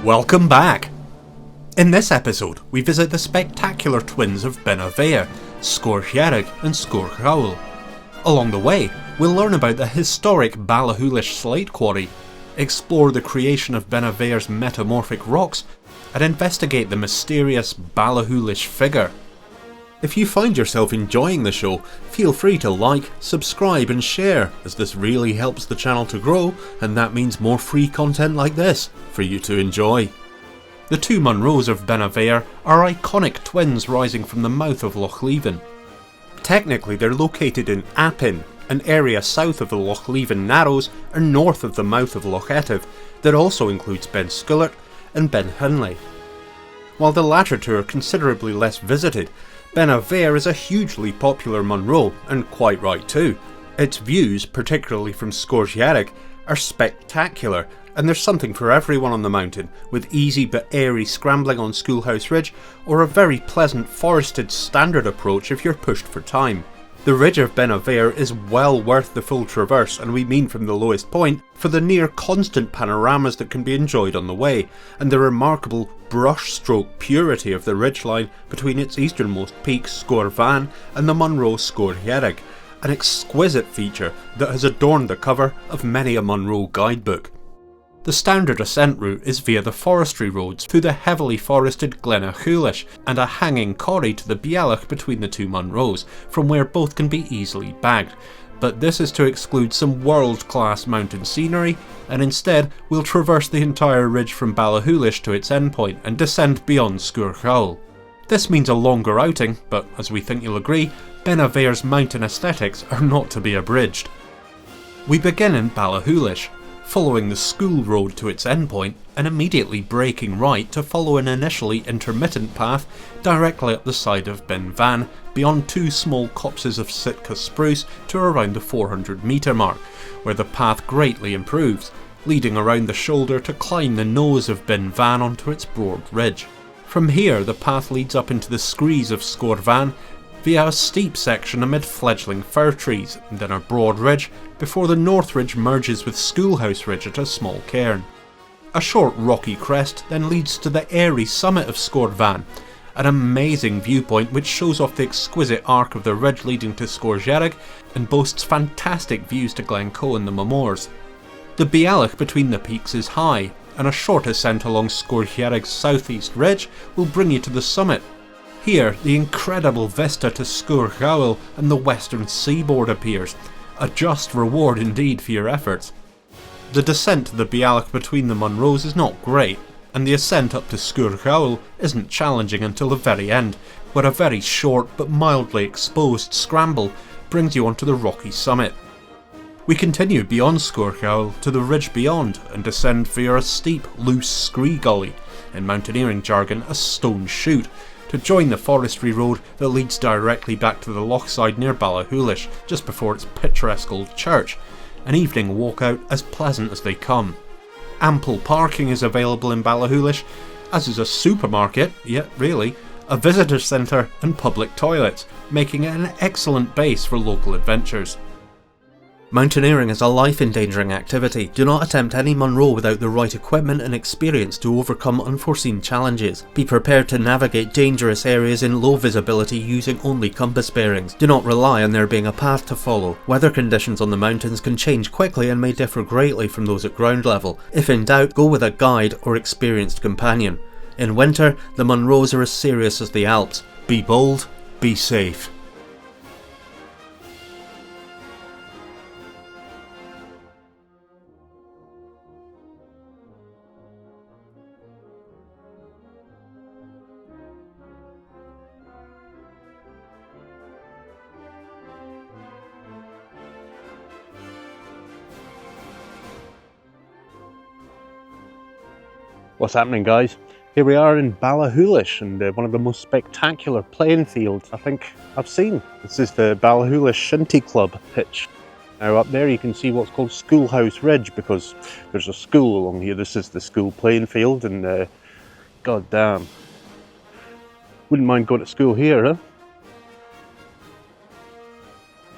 Welcome back! In this episode, we visit the spectacular twins of Beinn, Sgorlleireg and Sgorlleireg. Along the way, we'll learn about the historic Ballachulish slate quarry, explore the creation of Beinn metamorphic rocks, and investigate the mysterious Ballachulish figure. If you find yourself enjoying the show, feel free to like, subscribe and share, as this really helps the channel to grow, and that means more free content like this for you to enjoy. The two Munros of Beinn are iconic twins rising from the mouth of Loch Leven. Technically they're located in Appin, an area south of the Loch Leven Narrows and north of the mouth of Loch Etive that also includes Beinn Sgulart and Beinn Hynley. While the latter two are considerably less visited, Beinn is a hugely popular Munro, and quite right too. Its views, particularly from Sgorlleireg, are spectacular, and there's something for everyone on the mountain, with easy but airy scrambling on Schoolhouse Ridge, or a very pleasant forested standard approach if you're pushed for time. The ridge of Beinn is well worth the full traverse, and we mean from the lowest point, for the near constant panoramas that can be enjoyed on the way, and the remarkable brushstroke purity of the ridgeline between its easternmost peak Sgor Van and the Munro Sgorlleireg, an exquisite feature that has adorned the cover of many a Munro guidebook. The standard ascent route is via the forestry roads through the heavily forested Ballachulish and a hanging corrie to the Bealach between the two Munros, from where both can be easily bagged, but this is to exclude some world-class mountain scenery, and instead we'll traverse the entire ridge from Ballachulish to its endpoint and descend beyond Sgorlleireg. This means a longer outing, but as we think you'll agree, Beinn mountain aesthetics are not to be abridged. We begin in Ballachulish, following the school road to its endpoint and immediately breaking right to follow an initially intermittent path directly up the side of Beinn Van beyond two small copses of Sitka spruce to around the 400 metre mark, where the path greatly improves, leading around the shoulder to climb the nose of Beinn Van onto its broad ridge. From here the path leads up into the screes of Sgor Van via a steep section amid fledgling fir trees, and then a broad ridge before the north ridge merges with Schoolhouse Ridge at a small cairn. A short rocky crest then leads to the airy summit of Sgor Van, an amazing viewpoint which shows off the exquisite arc of the ridge leading to Sgorlleireg and boasts fantastic views to Glencoe and the Mamors. The Bealach between the peaks is high, and a short ascent along Sgorlleireg's southeast ridge will bring you to the summit. Here, the incredible vista to Sgorlleireg and the western seaboard appears, a just reward indeed for your efforts. The descent to the Bealach between the Munros is not great, and the ascent up to Sgorlleireg isn't challenging until the very end, where a very short but mildly exposed scramble brings you onto the rocky summit. We continue beyond Sgorlleireg to the ridge beyond and descend via a steep, loose scree gully, in mountaineering jargon a stone chute, to join the forestry road that leads directly back to the lochside near Ballachulish, just before its picturesque old church, an evening walkout as pleasant as they come. Ample parking is available in Ballachulish, as is a supermarket, yet really, a visitor centre and public toilets, making it an excellent base for local adventures. Mountaineering is a life-endangering activity. Do not attempt any Munro without the right equipment and experience to overcome unforeseen challenges. Be prepared to navigate dangerous areas in low visibility using only compass bearings. Do not rely on there being a path to follow. Weather conditions on the mountains can change quickly and may differ greatly from those at ground level. If in doubt, go with a guide or experienced companion. In winter, the Munros are as serious as the Alps. Be bold, be safe. What's happening, guys? Here we are in Ballachulish, and one of the most spectacular playing fields I think I've seen. This is the Ballachulish Shinty Club pitch. Now up there you can see what's called Schoolhouse Ridge, because there's a school along here. This is the school playing field, and god damn, wouldn't mind going to school here, huh?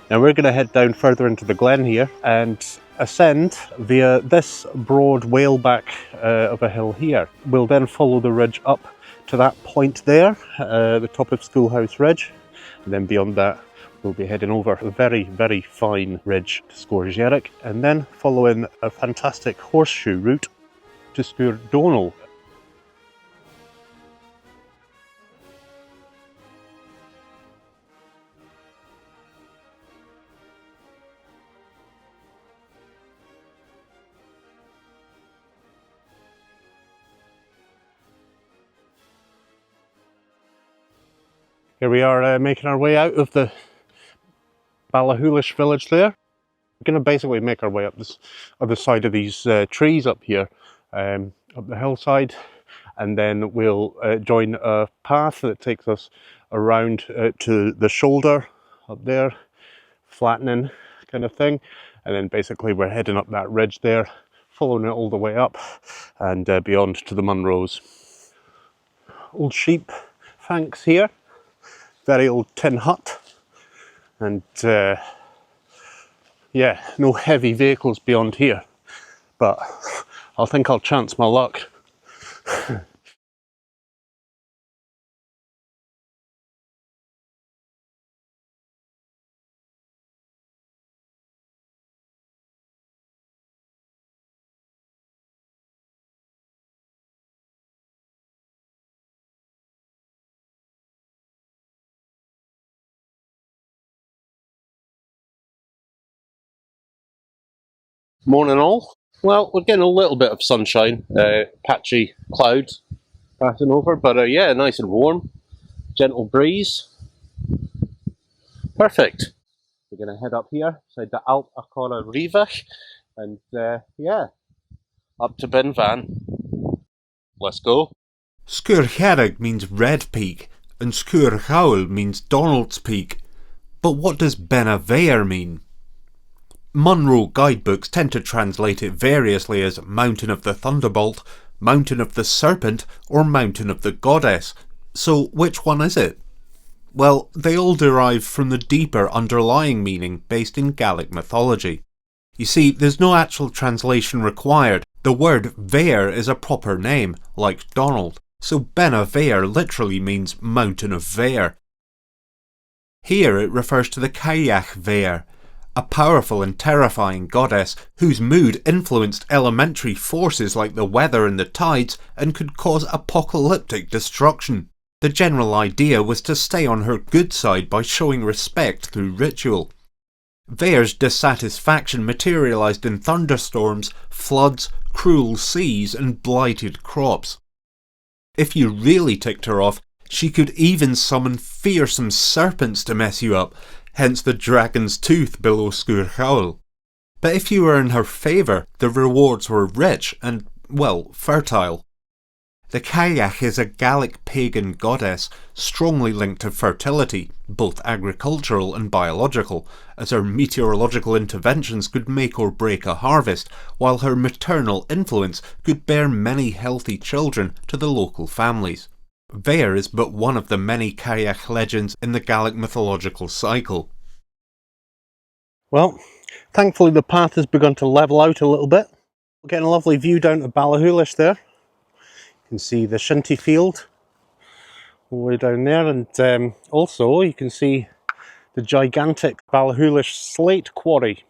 Now we're going to head down further into the glen here, and ascend via this broad whaleback of a hill here. We'll then follow the ridge up to that point there, the top of Schoolhouse Ridge, and then beyond that we'll be heading over a very, very fine ridge to Scorseric, and then following a fantastic horseshoe route to Scoordonal. Here we are making our way out of the Ballachulish village there. We're going to basically make our way up this other side of these trees up here, up the hillside, and then we'll join a path that takes us around to the shoulder up there, flattening kind of thing, and then basically we're heading up that ridge there, following it all the way up and beyond to the Munros. Old sheep thanks here. Very old tin hut, and yeah, no heavy vehicles beyond here, but I think I'll chance my luck. Morning all. Well, we're getting a little bit of sunshine, patchy clouds passing over, but yeah, nice and warm, gentle breeze. Perfect. We're going to head up here, beside the Alt Acora Riva, and yeah, up to Beinn Van. Let's go. Scoorcherrig means Red Peak, and Scoorchaul means Donald's Peak. But what does Beinn mean? Munro guidebooks tend to translate it variously as Mountain of the Thunderbolt, Mountain of the Serpent, or Mountain of the Goddess. So which one is it? Well, they all derive from the deeper underlying meaning based in Gaelic mythology. You see, there's no actual translation required. The word Bheithir is a proper name, like Donald, so Beinn literally means Mountain of Bheithir. Here it refers to the Cailleach Bheithir, a powerful and terrifying goddess whose mood influenced elementary forces like the weather and the tides and could cause apocalyptic destruction. The general idea was to stay on her good side by showing respect through ritual. Bheithir's dissatisfaction materialised in thunderstorms, floods, cruel seas and blighted crops. If you really ticked her off, she could even summon fearsome serpents to mess you up, hence the dragon's tooth below Scoorchaul. But if you were in her favour, the rewards were rich and, well, fertile. The Cailleach is a Gaelic pagan goddess, strongly linked to fertility, both agricultural and biological, as her meteorological interventions could make or break a harvest, while her maternal influence could bear many healthy children to the local families. Bheithir is but one of the many Cailleach legends in the Gaelic mythological cycle. Well, thankfully the path has begun to level out a little bit. We're getting a lovely view down to Ballachulish there. You can see the shinty field all the way down there, and also you can see the gigantic Ballachulish slate quarry.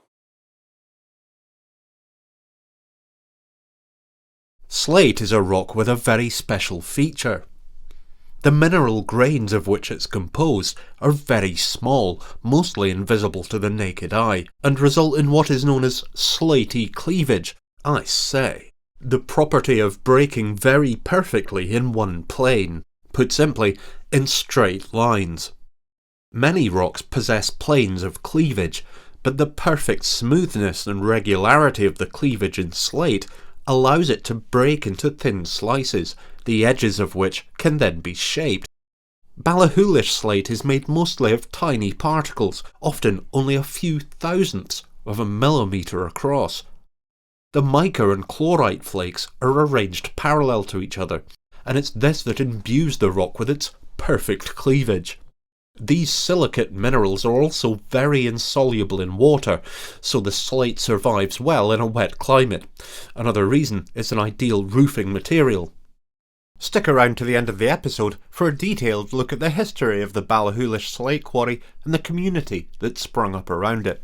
Slate is a rock with a very special feature. The mineral grains of which it's composed are very small, mostly invisible to the naked eye, and result in what is known as slaty cleavage, I say. The property of breaking very perfectly in one plane, put simply, in straight lines. Many rocks possess planes of cleavage, but the perfect smoothness and regularity of the cleavage in slate allows it to break into thin slices, the edges of which can then be shaped. Ballachulish slate is made mostly of tiny particles, often only a few thousandths of a millimetre across. The mica and chlorite flakes are arranged parallel to each other, and it's this that imbues the rock with its perfect cleavage. These silicate minerals are also very insoluble in water, so the slate survives well in a wet climate. Another reason it's an ideal roofing material. Stick around to the end of the episode for a detailed look at the history of the Ballachulish slate quarry and the community that sprung up around it.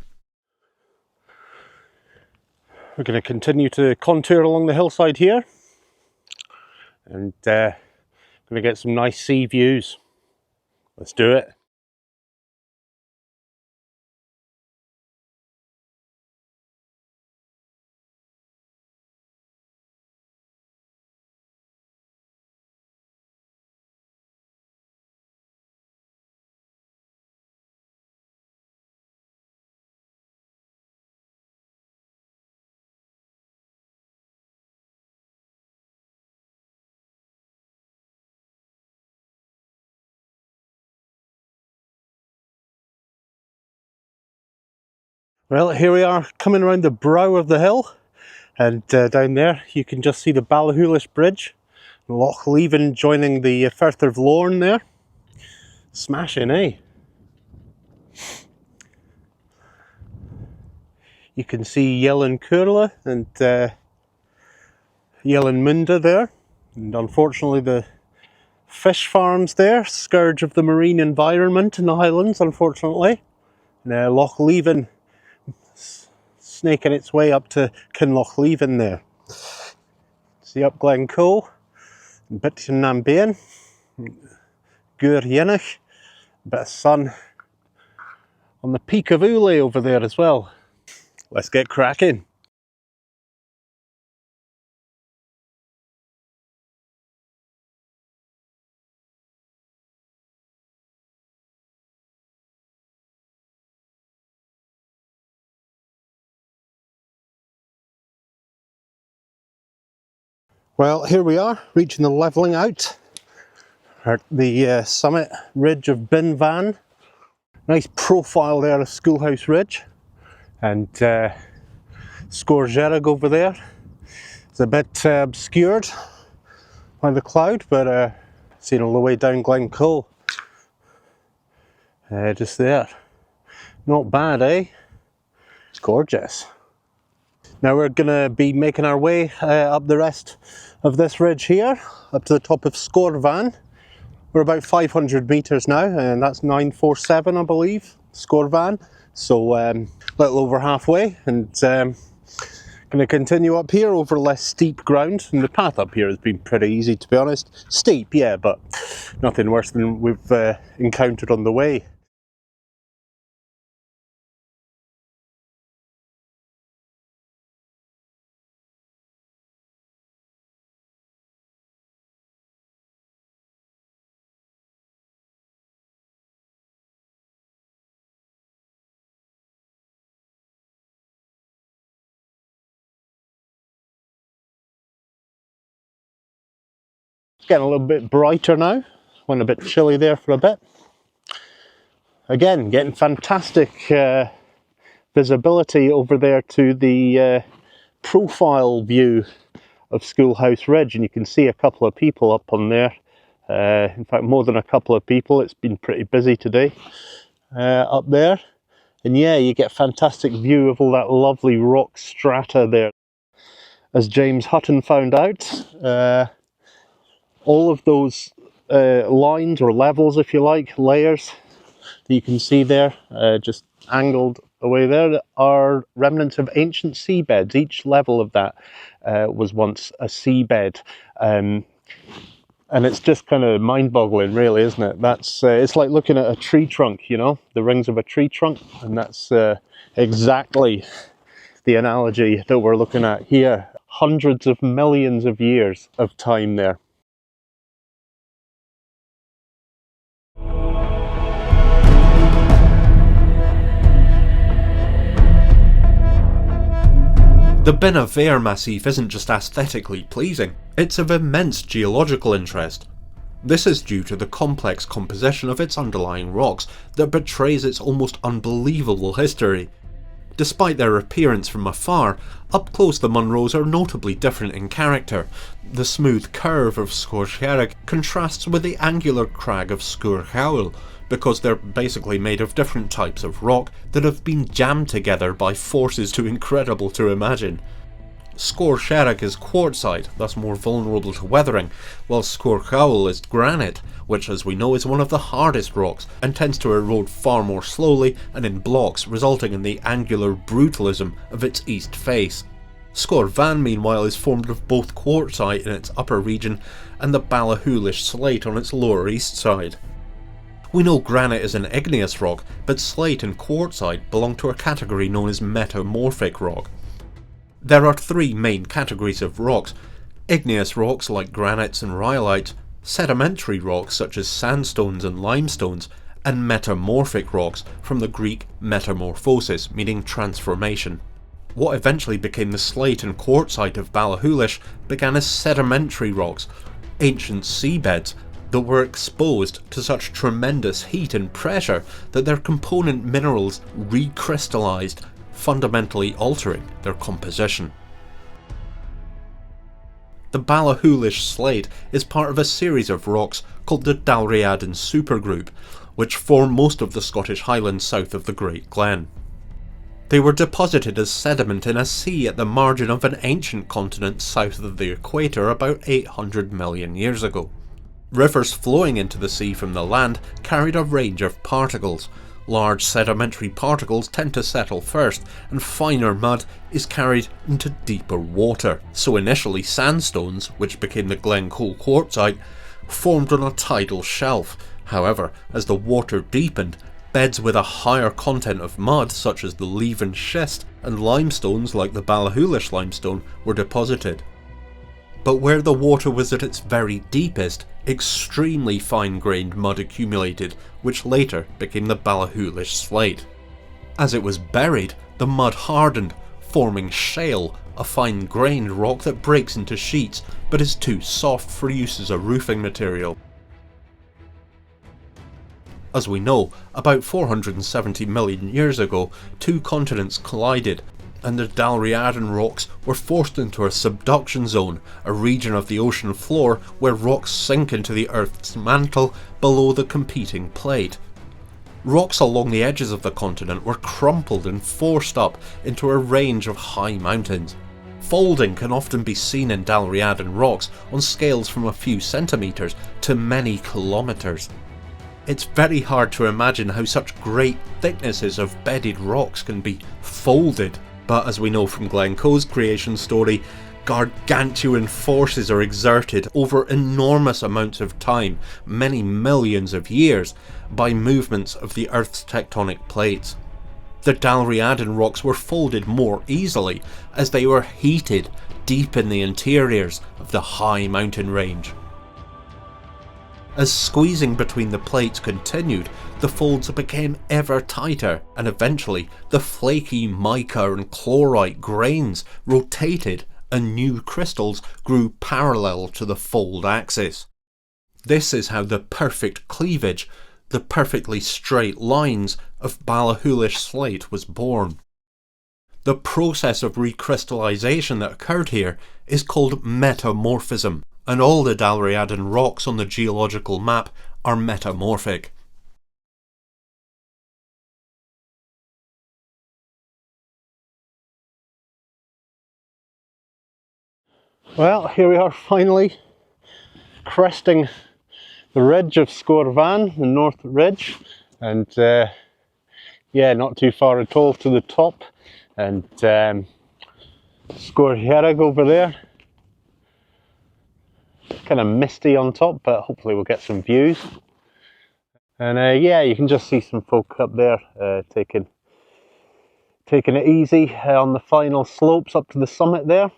We're going to continue to contour along the hillside here, and going to get some nice sea views. Let's do it. Well, here we are coming around the brow of the hill, and down there you can just see the Ballachulish bridge, Loch Leven joining the Firth of Lorne there. Smashing, eh? You can see Yellin Curla and Yellin Munda there, and unfortunately the fish farms there, scourge of the marine environment in the Highlands, unfortunately. Now Loch Leven snaking its way up to Kinloch Leven there. See up Glencoe, Bheithir and Beinn, Gur Yenich, a bit of sun on the peak of Ule over there as well. Let's get cracking. Well, here we are, reaching the levelling out at the summit ridge of Beinn. Nice profile there of Schoolhouse Ridge, and Scourgerig over there. It's a bit obscured by the cloud, but seen all the way down Glencoe. Just there. Not bad, eh? It's gorgeous. Now we're going to be making our way up the rest of this ridge here, up to the top of Scorvan. We're about 500 metres now, and that's 947, I believe, Scorvan. So a little over halfway, and going to continue up here over less steep ground. And the path up here has been pretty easy, to be honest. Steep, yeah, but nothing worse than we've encountered on the way. Getting a little bit brighter now. Went a bit chilly there for a bit. Again, getting fantastic visibility over there to the profile view of Schoolhouse Ridge, and you can see a couple of people up on there. In fact, more than a couple of people. It's been pretty busy today up there. And yeah, you get a fantastic view of all that lovely rock strata there. As James Hutton found out, all of those lines or levels, if you like, layers that you can see there, just angled away there, are remnants of ancient seabeds. Each level of that was once a seabed. And it's just kind of mind-boggling, really, isn't it? That's it's like looking at a tree trunk, you know, the rings of a tree trunk, and that's exactly the analogy that we're looking at here. Hundreds of millions of years of time there. The Beinn Massif isn't just aesthetically pleasing, it's of immense geological interest. This is due to the complex composition of its underlying rocks that betrays its almost unbelievable history. Despite their appearance from afar, up close the Munros are notably different in character. The smooth curve of Scourgerig contrasts with the angular crag of Scourgeoul, because they're basically made of different types of rock that have been jammed together by forces too incredible to imagine. Scorsherrig is quartzite, thus more vulnerable to weathering, while Scoorchaul is granite, which as we know is one of the hardest rocks and tends to erode far more slowly and in blocks, resulting in the angular brutalism of its east face. Scorvan meanwhile is formed of both quartzite in its upper region and the Ballachulish slate on its lower east side. We know granite is an igneous rock, but slate and quartzite belong to a category known as metamorphic rock. There are three main categories of rocks: igneous rocks like granites and rhyolites, sedimentary rocks such as sandstones and limestones, and metamorphic rocks, from the Greek metamorphosis, meaning transformation. What eventually became the slate and quartzite of Ballachulish began as sedimentary rocks, ancient seabeds that were exposed to such tremendous heat and pressure that their component minerals recrystallized, fundamentally altering their composition. The Ballachulish slate is part of a series of rocks called the Dalriadan supergroup, which form most of the Scottish Highlands south of the Great Glen. They were deposited as sediment in a sea at the margin of an ancient continent south of the equator about 800 million years ago. Rivers flowing into the sea from the land carried a range of particles. Large sedimentary particles tend to settle first, and finer mud is carried into deeper water. So initially sandstones, which became the Glencoe quartzite, formed on a tidal shelf. However, as the water deepened, beds with a higher content of mud, such as the Leven schist, and limestones like the Ballachulish limestone, were deposited. But where the water was at its very deepest, extremely fine-grained mud accumulated, which later became the Ballachulish slate. As it was buried, the mud hardened, forming shale, a fine-grained rock that breaks into sheets, but is too soft for use as a roofing material. As we know, about 470 million years ago, two continents collided, and the Dalriadan rocks were forced into a subduction zone, a region of the ocean floor where rocks sink into the Earth's mantle below the competing plate. Rocks along the edges of the continent were crumpled and forced up into a range of high mountains. Folding can often be seen in Dalriadan rocks on scales from a few centimetres to many kilometres. It's very hard to imagine how such great thicknesses of bedded rocks can be folded. But as we know from Glencoe's creation story, gargantuan forces are exerted over enormous amounts of time, many millions of years, by movements of the Earth's tectonic plates. The Dalriadan rocks were folded more easily as they were heated deep in the interiors of the high mountain range. As squeezing between the plates continued, the folds became ever tighter, and eventually the flaky mica and chlorite grains rotated and new crystals grew parallel to the fold axis. This is how the perfect cleavage, the perfectly straight lines of Ballachulish slate was born. The process of recrystallization that occurred here is called metamorphism, and all the Dalriadan rocks on the geological map are metamorphic. Well, here we are finally cresting the ridge of Scorvan, the north ridge, and yeah, not too far at all to the top, and Scoorcherrig over there. Kind of misty on top, but hopefully we'll get some views. And yeah, you can just see some folk up there taking it easy on the final slopes up to the summit there.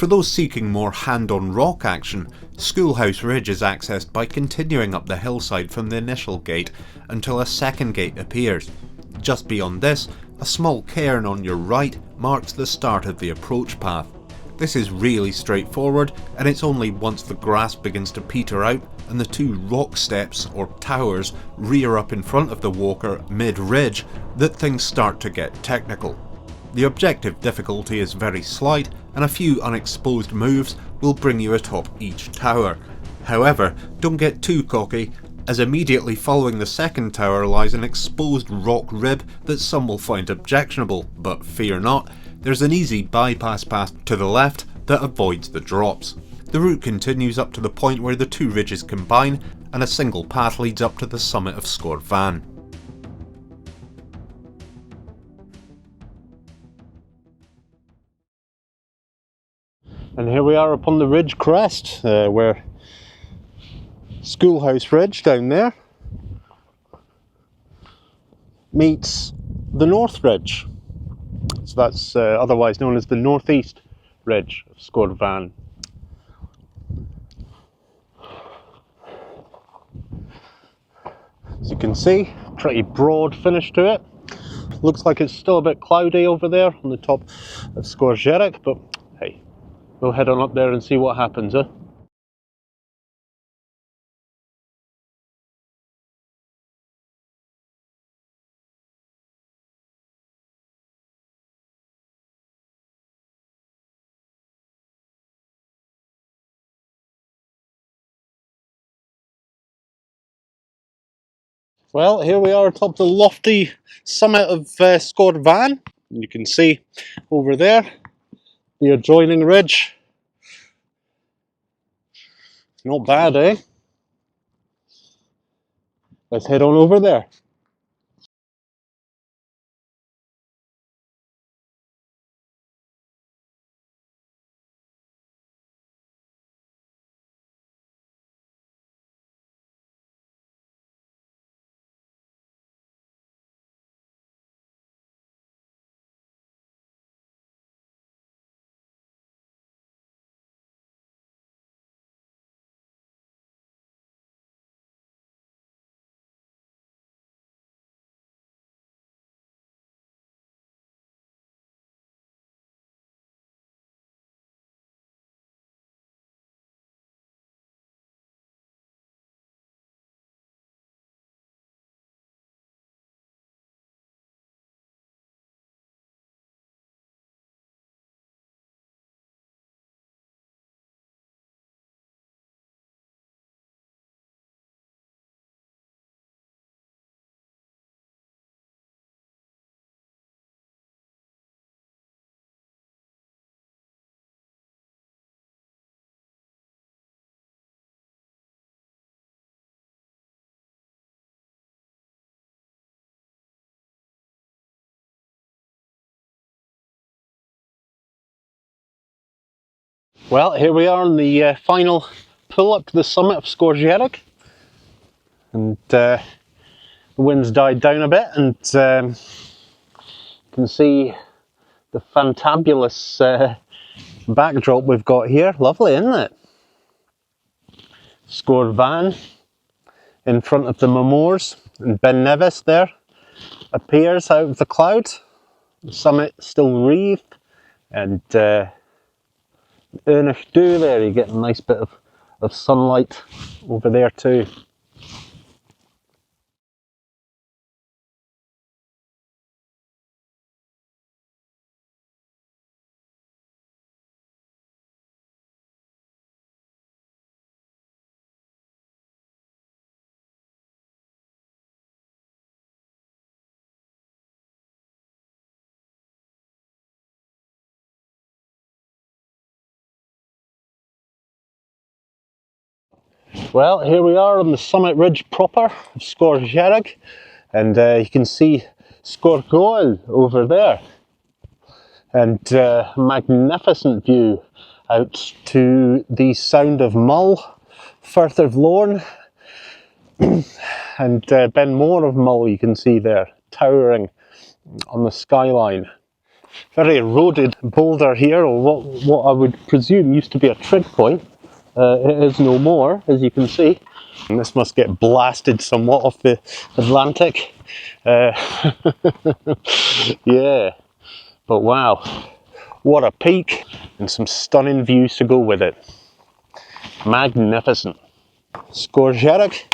For those seeking more hand-on rock action, Schoolhouse Ridge is accessed by continuing up the hillside from the initial gate until a second gate appears. Just beyond this, a small cairn on your right marks the start of the approach path. This is really straightforward, and it's only once the grass begins to peter out and the two rock steps or towers rear up in front of the walker mid-ridge that things start to get technical. The objective difficulty is very slight, and a few unexposed moves will bring you atop each tower. However, don't get too cocky, as immediately following the second tower lies an exposed rock rib that some will find objectionable, but fear not, there's an easy bypass path to the left that avoids the drops. The route continues up to the point where the two ridges combine, and a single path leads up to the summit of Sgôr Van. And here we are upon the ridge crest, where Schoolhouse Ridge down there meets the North Ridge. So that's otherwise known as the Northeast Ridge of Sgôr Van. As you can see, pretty broad finish to it. Looks like it's still a bit cloudy over there on the top of Sgôr Xerac, but hey, we'll head on up there and see what happens, huh? Well, here we are atop the lofty summit of Sgôr Van. You can see over there the adjoining ridge. Not bad, eh? Let's head on over there. Well, here we are on the final pull up to the summit of Sgôr Xerac. And the wind's died down a bit, and you can see the fantabulous backdrop we've got here. Lovely, isn't it? Sgôr Van in front of the Mamors, and Beinn there appears out of the cloud. The summit still wreathed, and Ernest Do there, you get a nice bit of sunlight over there too. Well, here we are on the summit ridge proper of Sgôr Xerac, and you can see Sgôr Goel over there, and magnificent view out to the sound of Mull, Firth of Lorne, and Beinn of Mull you can see there, towering on the skyline. very eroded boulder here, or what I would presume used to be a trig point. It is no more, as you can see. And this must get blasted somewhat off the Atlantic. Yeah, but wow, what a peak, and some stunning views to go with it. Magnificent. Scorsese.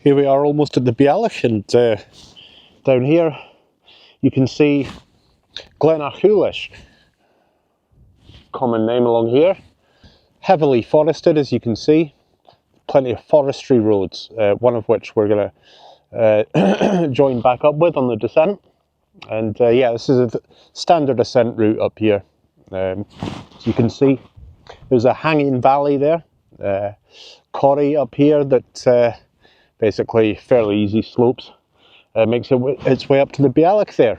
Here we are almost at the Beallach, and down here you can see Ballachulish, common name along here. Heavily forested, as you can see. Plenty of forestry roads, one of which we're going to join back up with on the descent. And yeah, this is a standard ascent route up here. As you can see, there's a hanging valley there, corrie up here that basically fairly easy slopes. Makes its way up to the Beallach there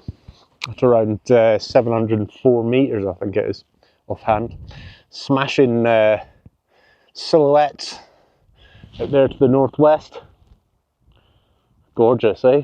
at around 704 metres, I think it is, offhand. Smashing silhouettes out there to the northwest. Gorgeous, eh?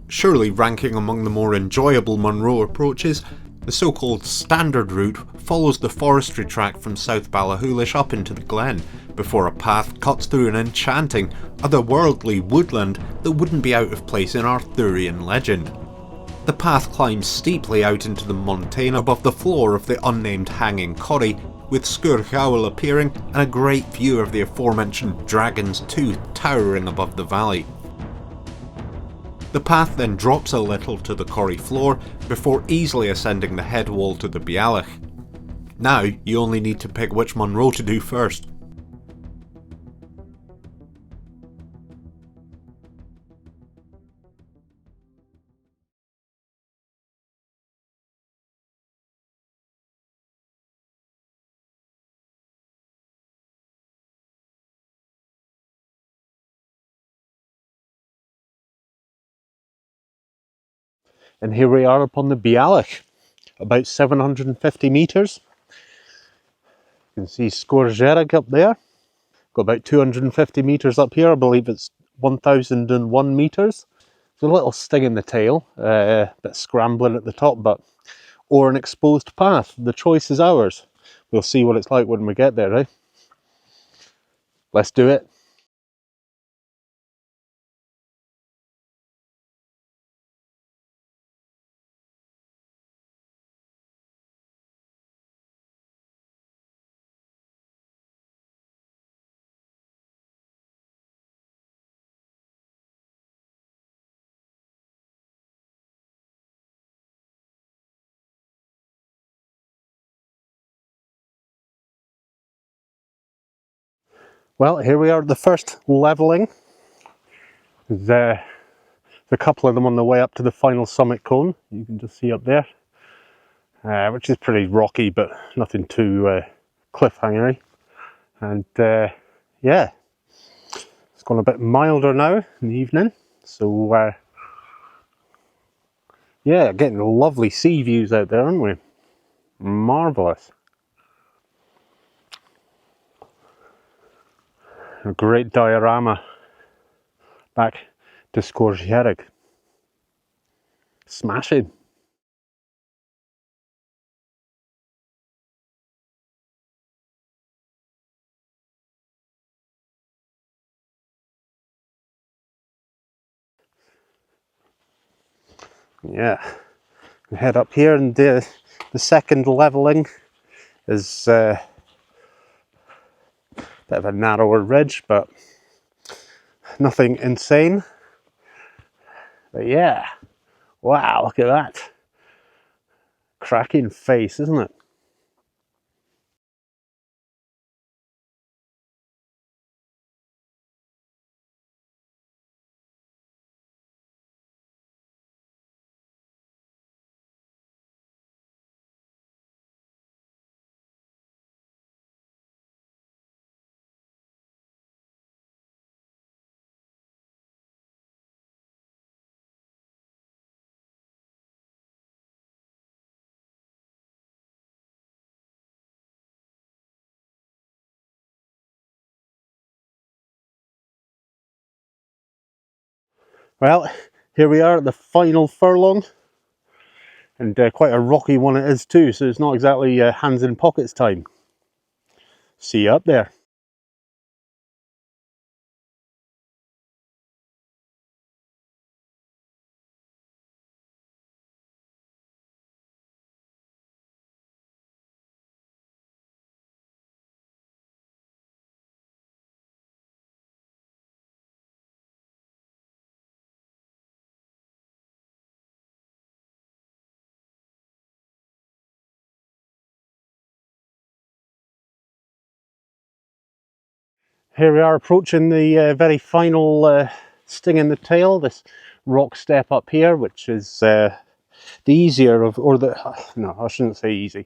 Surely ranking among the more enjoyable Munro approaches, the so-called standard route follows the forestry track from South Ballachulish up into the glen, before a path cuts through an enchanting, otherworldly woodland that wouldn't be out of place in Arthurian legend. The path climbs steeply out into the montane above the floor of the unnamed hanging corrie, with Scoorghaul appearing and a great view of the aforementioned Dragon's Tooth towering above the valley. The path then drops a little to the corrie floor before easily ascending the head wall to the Beallach. Now you only need to pick which Munro to do first. And here we are up on the Beallach, about 750 metres. You can see Sgôr up there. Got about 250 metres up here. I believe it's 1001 metres. It's a little sting in the tail, a bit scrambling at the top, but or an exposed path. The choice is ours. We'll see what it's like when we get there, eh? Let's do it. Well, here we are at the first levelling. There's a couple of them on the way up to the final summit cone. You can just see up there, which is pretty rocky, but nothing too cliffhangery. And yeah, it's gone a bit milder now in the evening. So yeah, getting lovely sea views out there, aren't we? Marvellous. A great diorama back to Sgôr. Smashing. Yeah, we head up here, and the second levelling is a bit of a narrower ridge, but nothing insane. But yeah, wow, look at that. Cracking face, isn't it? Well, here we are at the final furlong, and quite a rocky one it is too, so it's not exactly hands in pockets time. See you up there. Here we are approaching the very final sting in the tail, this rock step up here, which is the easier of, or the, no, I shouldn't say easy.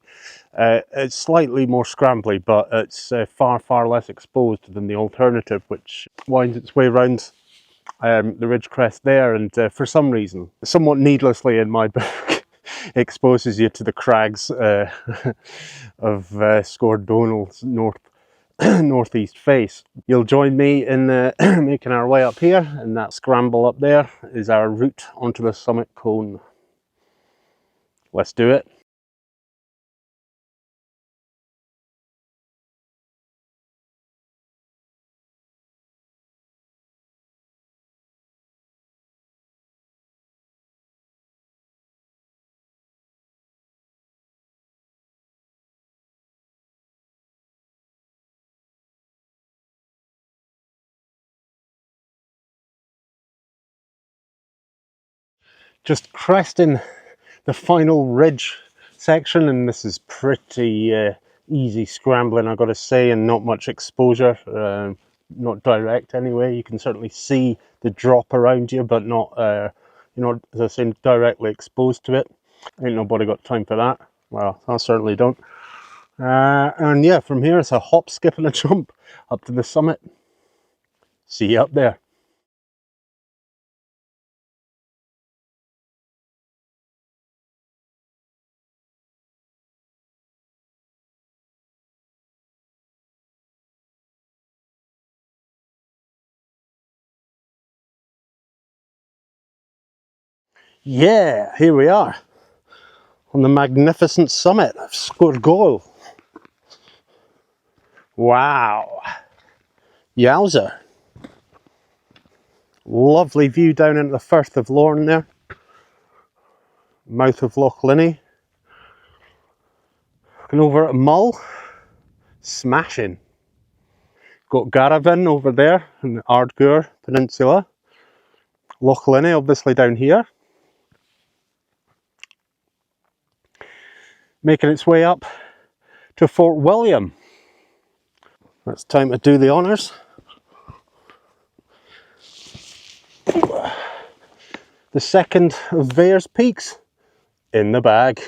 It's slightly more scrambly, but it's far less exposed than the alternative, which winds its way around the ridge crest there, and for some reason, somewhat needlessly in my book, exposes you to the crags of Sgôr northeast face. You'll join me in making our way up here, and that scramble up there is our route onto the summit cone. Let's do it. Just cresting the final ridge section, and this is pretty easy scrambling, I've got to say, and not much exposure, not direct anyway. You can certainly see the drop around you, but not you know, as I say, directly exposed to it. Ain't nobody got time for that. Well, I certainly don't. And yeah, from here it's a hop, skip and a jump up to the summit. See you up there. Yeah, here we are on the magnificent summit of Sgwrgol. Wow, yowza. Lovely view down into the Firth of Lorne there. Mouth of Loch Linney. Looking over at Mull, smashing. Got Garravin over there in the Ardgour Peninsula. Loch Linney obviously down here. Making its way up to Fort William. It's time to do the honours. The second of Bheithir's peaks in the bag.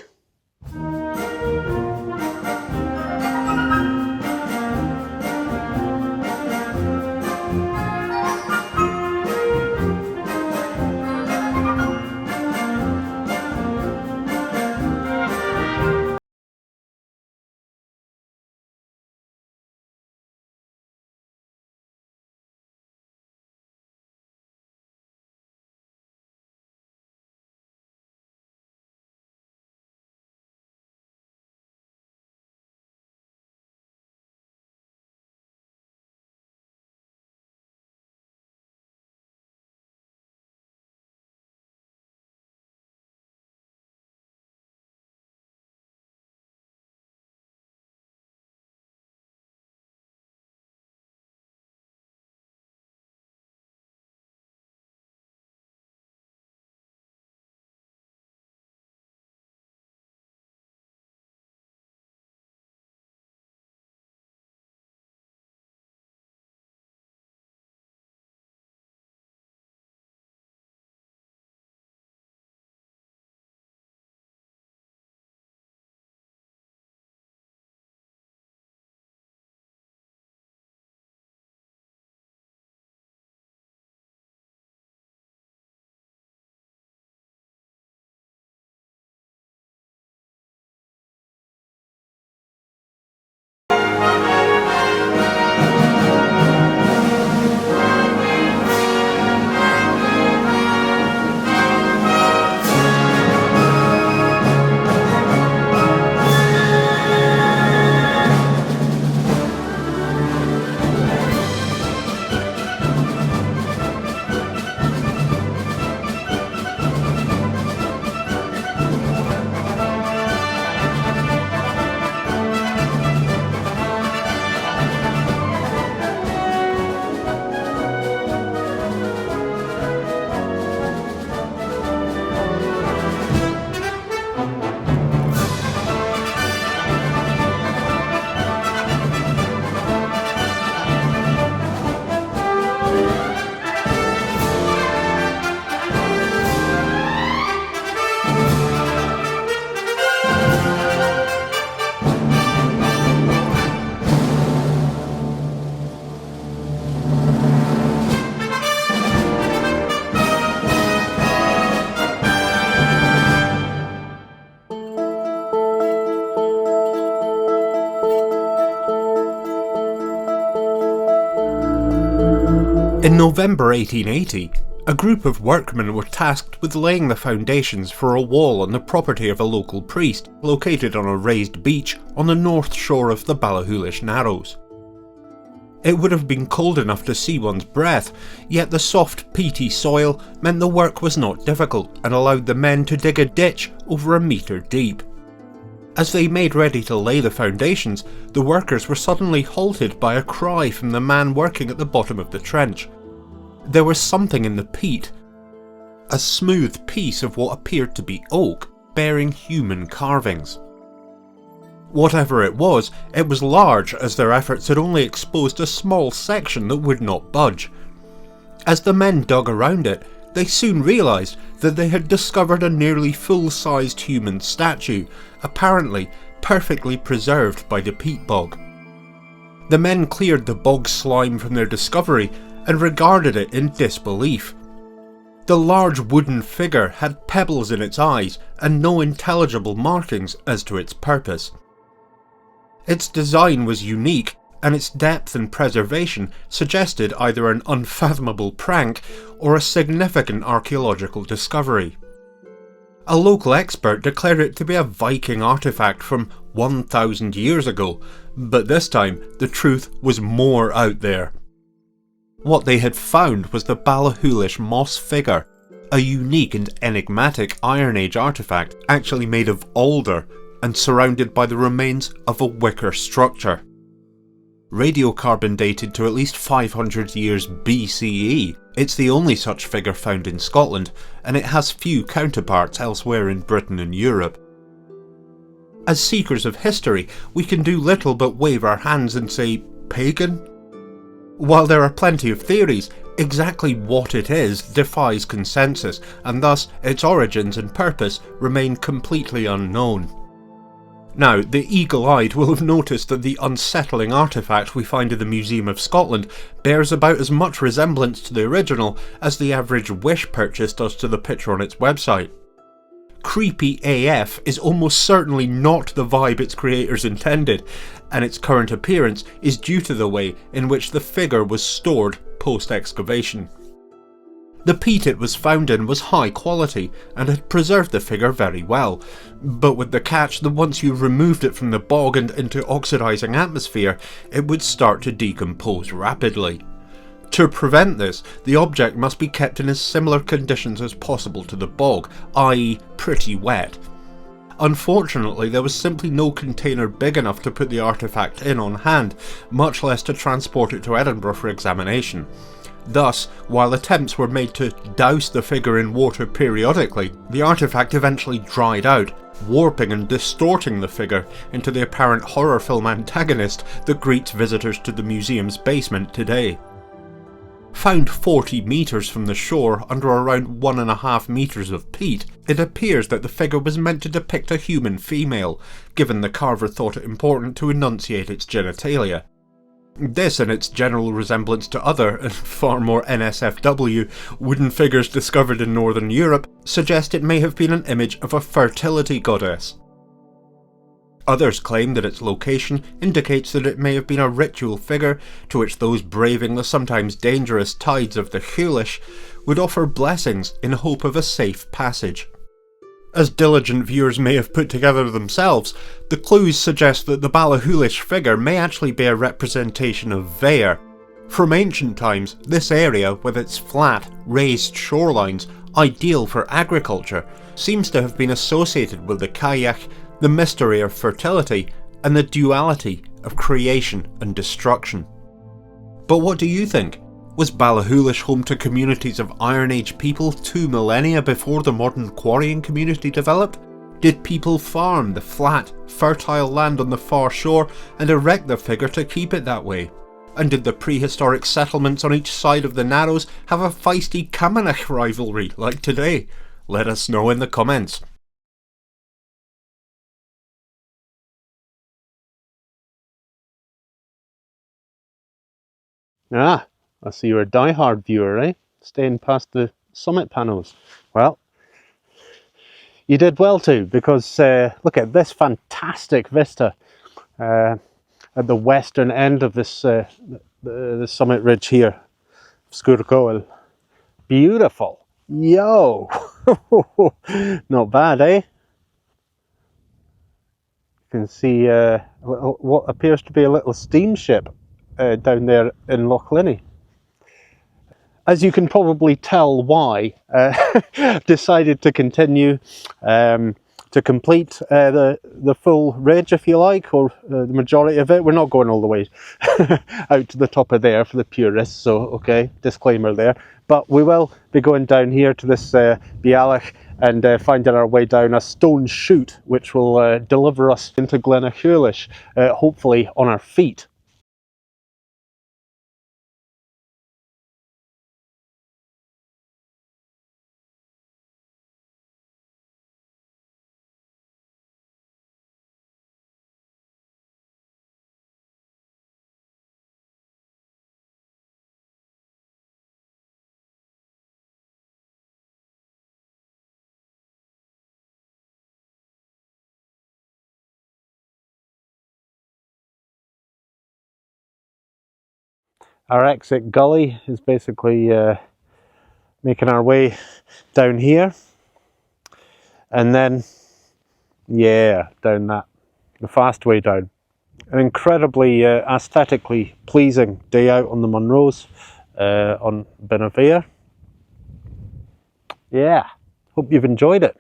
In November 1880, a group of workmen were tasked with laying the foundations for a wall on the property of a local priest, located on a raised beach on the north shore of the Ballachulish Narrows. It would have been cold enough to see one's breath, yet the soft, peaty soil meant the work was not difficult and allowed the men to dig a ditch over a metre deep. As they made ready to lay the foundations, the workers were suddenly halted by a cry from the man working at the bottom of the trench. There was something in the peat, a smooth piece of what appeared to be oak, bearing human carvings. Whatever it was large, as their efforts had only exposed a small section that would not budge. As the men dug around it, they soon realised that they had discovered a nearly full-sized human statue, apparently perfectly preserved by the peat bog. The men cleared the bog slime from their discovery and regarded it in disbelief. The large wooden figure had pebbles in its eyes and no intelligible markings as to its purpose. Its design was unique, and its depth and preservation suggested either an unfathomable prank or a significant archaeological discovery. A local expert declared it to be a Viking artifact from 1,000 years ago, but this time the truth was more out there. What they had found was the Ballachulish moss figure, a unique and enigmatic Iron Age artifact actually made of alder and surrounded by the remains of a wicker structure. Radiocarbon dated to at least 500 years BCE, it's the only such figure found in Scotland, and it has few counterparts elsewhere in Britain and Europe. As seekers of history, we can do little but wave our hands and say, pagan? While there are plenty of theories, exactly what it is defies consensus, and thus its origins and purpose remain completely unknown. Now, the eagle-eyed will have noticed that the unsettling artefact we find in the Museum of Scotland bears about as much resemblance to the original as the average Wish purchase does to the picture on its website. Creepy AF is almost certainly not the vibe its creators intended, and its current appearance is due to the way in which the figure was stored post-excavation. The peat it was found in was high quality and had preserved the figure very well, but with the catch that once you removed it from the bog and into oxidising atmosphere, it would start to decompose rapidly. To prevent this, the object must be kept in as similar conditions as possible to the bog, i.e. pretty wet. Unfortunately, there was simply no container big enough to put the artefact in on hand, much less to transport it to Edinburgh for examination. Thus, while attempts were made to douse the figure in water periodically, the artefact eventually dried out, warping and distorting the figure into the apparent horror film antagonist that greets visitors to the museum's basement today. Found 40 metres from the shore under around 1.5 metres of peat, it appears that the figure was meant to depict a human female, given the carver thought it important to enunciate its genitalia. This and its general resemblance to other, and far more NSFW, wooden figures discovered in Northern Europe suggest it may have been an image of a fertility goddess. Others claim that its location indicates that it may have been a ritual figure to which those braving the sometimes dangerous tides of the Chulish would offer blessings in hope of a safe passage. As diligent viewers may have put together themselves, the clues suggest that the Ballachulish figure may actually be a representation of Bheithir. From ancient times, this area, with its flat, raised shorelines, ideal for agriculture, seems to have been associated with the kayak, the mystery of fertility, and the duality of creation and destruction. But what do you think? Was Ballachulish home to communities of Iron Age people 2 millennia before the modern quarrying community developed? Did people farm the flat, fertile land on the far shore and erect their figure to keep it that way? And did the prehistoric settlements on each side of the Narrows have a feisty Camanach rivalry like today? Let us know in the comments. Ah, I see you're a die-hard viewer, eh? Staying past the summit panels. Well, you did well too, because look at this fantastic vista at the western end of this the summit ridge here, Sgurcoil. Beautiful. Yo! Not bad, eh? You can see what appears to be a little steamship down there in Loch Linney. As you can probably tell why, decided to continue to complete the full ridge, if you like, or the majority of it. We're not going all the way out to the top of there for the purists, so okay, disclaimer there. But we will be going down here to this Beallach and finding our way down a stone chute which will deliver us into Ballachulish, hopefully on our feet. Our exit gully is basically making our way down here. And then, yeah, down that, the fast way down. An incredibly aesthetically pleasing day out on the Munros on Bheithir. Yeah, hope you've enjoyed it.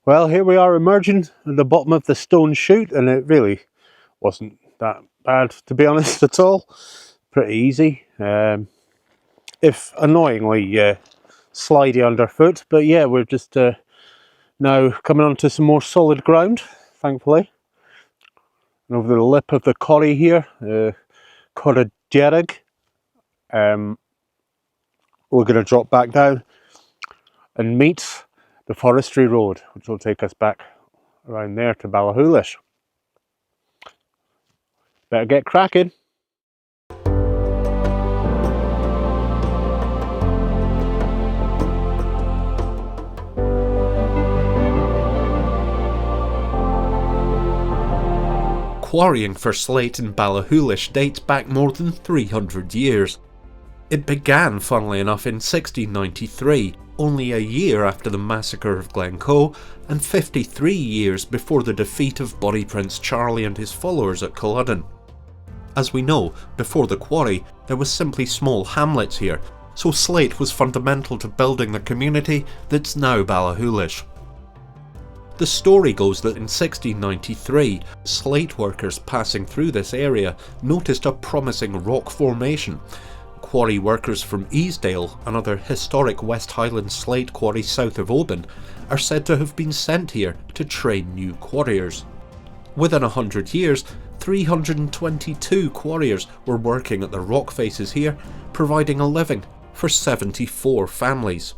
Well, here we are emerging at the bottom of the stone chute, and it really wasn't that bad, to be honest, at all. Pretty easy, if annoyingly slidey underfoot, but yeah, we're just now coming onto some more solid ground, thankfully. And over the lip of the corrie here, Corrie, we're going to drop back down and meet the forestry road, which will take us back around there to Ballachulish. Better get cracking. Quarrying for slate in Ballachulish dates back more than 300 years. It began, funnily enough, in 1693, only a year after the massacre of Glencoe, and 53 years before the defeat of Bonnie Prince Charlie and his followers at Culloden. As we know, before the quarry, there was simply small hamlets here, so slate was fundamental to building the community that's now Ballachulish. The story goes that in 1693, slate workers passing through this area noticed a promising rock formation. Quarry workers from Easdale, another historic West Highland slate quarry south of Oban, are said to have been sent here to train new quarriers. Within 100 years, 322 quarriers were working at the rock faces here, providing a living for 74 families.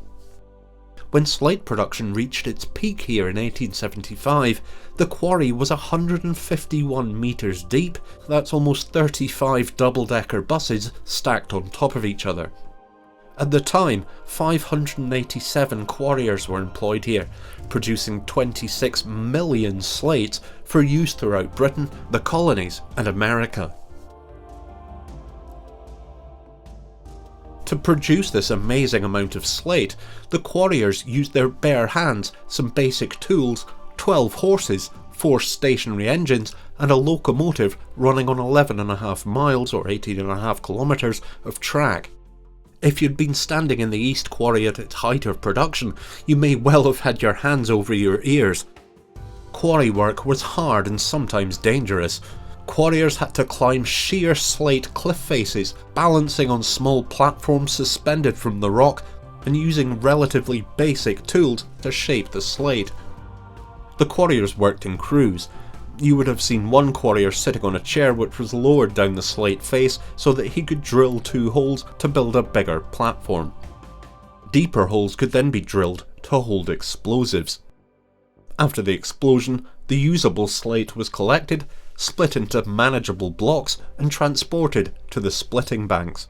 When slate production reached its peak here in 1875, the quarry was 151 metres deep. That's almost 35 double-decker buses stacked on top of each other. At the time, 587 quarriers were employed here, producing 26 million slates for use throughout Britain, the colonies and America. To produce this amazing amount of slate, the quarriers used their bare hands, some basic tools, 12 horses, 4 stationary engines and a locomotive running on 11.5 miles or 18.5 kilometres of track. If you'd been standing in the East Quarry at its height of production, you may well have had your hands over your ears. Quarry work was hard and sometimes dangerous. Quarriers had to climb sheer slate cliff faces, balancing on small platforms suspended from the rock and using relatively basic tools to shape the slate. The quarriers worked in crews. You would have seen one quarrier sitting on a chair which was lowered down the slate face so that he could drill 2 holes to build a bigger platform. Deeper holes could then be drilled to hold explosives. After the explosion, the usable slate was collected, split into manageable blocks and transported to the splitting banks.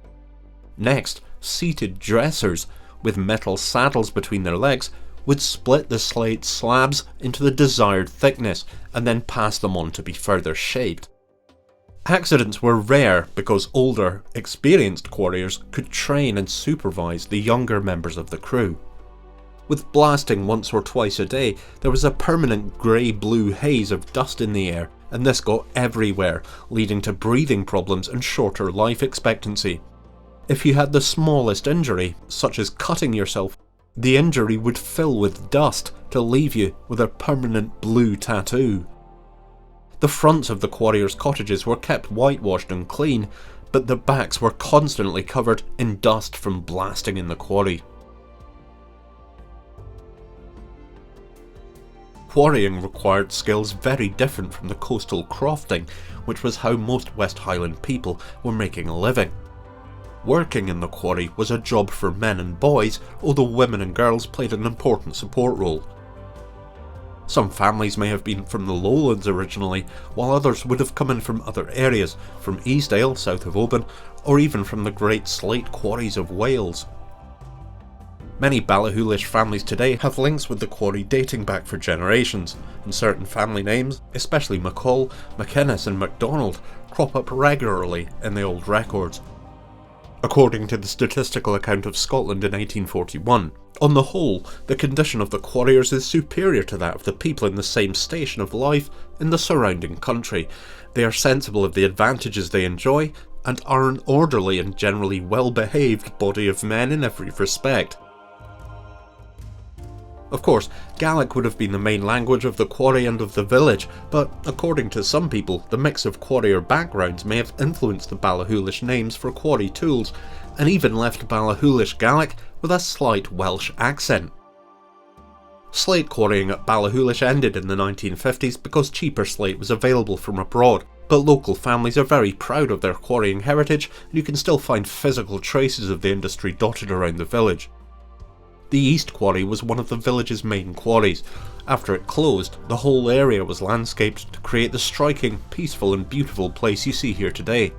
Next, seated dressers, with metal saddles between their legs, would split the slate slabs into the desired thickness and then pass them on to be further shaped. Accidents were rare because older, experienced quarriers could train and supervise the younger members of the crew. With blasting once or twice a day, there was a permanent grey-blue haze of dust in the air, and this got everywhere, leading to breathing problems and shorter life expectancy. If you had the smallest injury, such as cutting yourself, the injury would fill with dust to leave you with a permanent blue tattoo. The fronts of the quarriers' cottages were kept whitewashed and clean, but the backs were constantly covered in dust from blasting in the quarry. Quarrying required skills very different from the coastal crofting, which was how most West Highland people were making a living. Working in the quarry was a job for men and boys, although women and girls played an important support role. Some families may have been from the lowlands originally, while others would have come in from other areas, from Easdale, south of Oban, or even from the great slate quarries of Wales. Many Ballachulish families today have links with the quarry dating back for generations, and certain family names, especially McCall, McInnes and MacDonald, crop up regularly in the old records. According to the statistical account of Scotland in 1841, on the whole, the condition of the quarriers is superior to that of the people in the same station of life in the surrounding country. They are sensible of the advantages they enjoy, and are an orderly and generally well-behaved body of men in every respect. Of course, Gaelic would have been the main language of the quarry and of the village, but according to some people, the mix of quarrier backgrounds may have influenced the Ballachulish names for quarry tools, and even left Ballachulish Gaelic with a slight Welsh accent. Slate quarrying at Ballachulish ended in the 1950s because cheaper slate was available from abroad, but local families are very proud of their quarrying heritage, and you can still find physical traces of the industry dotted around the village. The East Quarry was one of the village's main quarries. After it closed, the whole area was landscaped to create the striking, peaceful and beautiful place you see here today.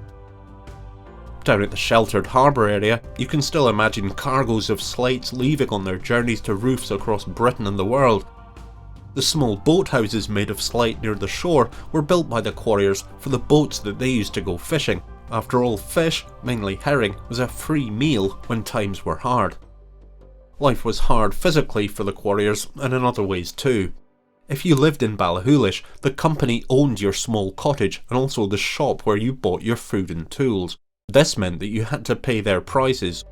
Down at the sheltered harbour area, you can still imagine cargoes of slates leaving on their journeys to roofs across Britain and the world. The small boathouses made of slate near the shore were built by the quarriers for the boats that they used to go fishing. After all, fish, mainly herring, was a free meal when times were hard. Life was hard physically for the quarriers, and in other ways too. If you lived in Ballachulish, the company owned your small cottage and also the shop where you bought your food and tools. This meant that you had to pay their prices.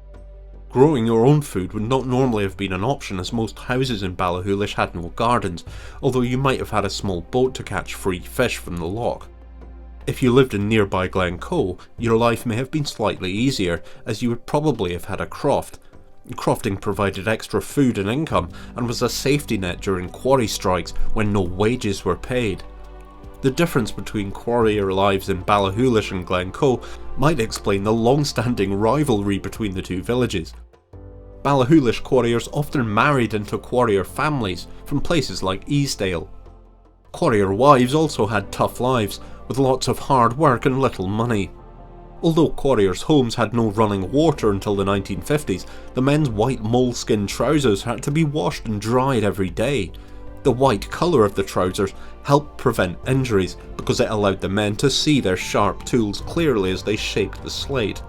Growing your own food would not normally have been an option, as most houses in Ballachulish had no gardens, although you might have had a small boat to catch free fish from the loch. If you lived in nearby Glencoe, your life may have been slightly easier, as you would probably have had a croft. Crofting provided extra food and income, and was a safety net during quarry strikes when no wages were paid. The difference between quarrier lives in Ballachulish and Glencoe might explain the long-standing rivalry between the two villages. Ballachulish quarriers often married into quarrier families from places like Easdale. Quarrier wives also had tough lives, with lots of hard work and little money. Although quarriers' homes had no running water until the 1950s, the men's white moleskin trousers had to be washed and dried every day. The white colour of the trousers helped prevent injuries because it allowed the men to see their sharp tools clearly as they shaped the slate.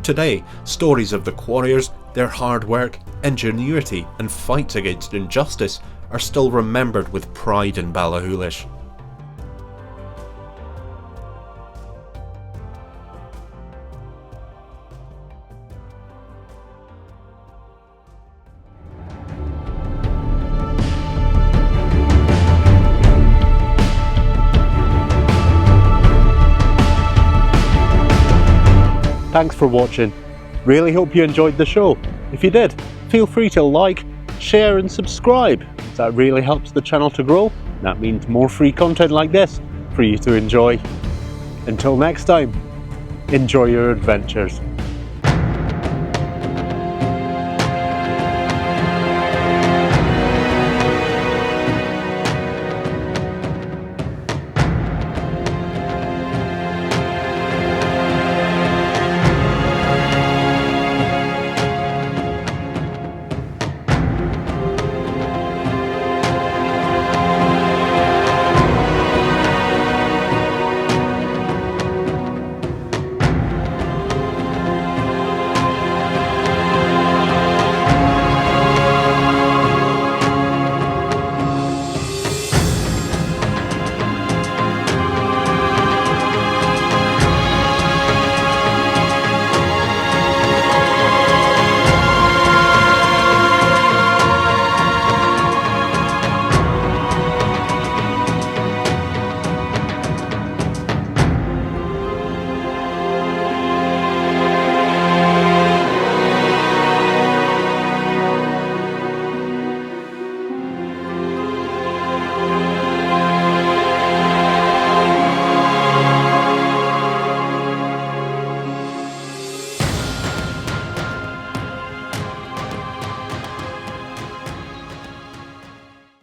Today, stories of the quarriers, their hard work, ingenuity and fights against injustice are still remembered with pride in Ballachulish. Thanks for watching. Really hope you enjoyed the show. If you did, feel free to like, share and subscribe. That really helps the channel to grow. That means more free content like this for you to enjoy. Until next time, enjoy your adventures.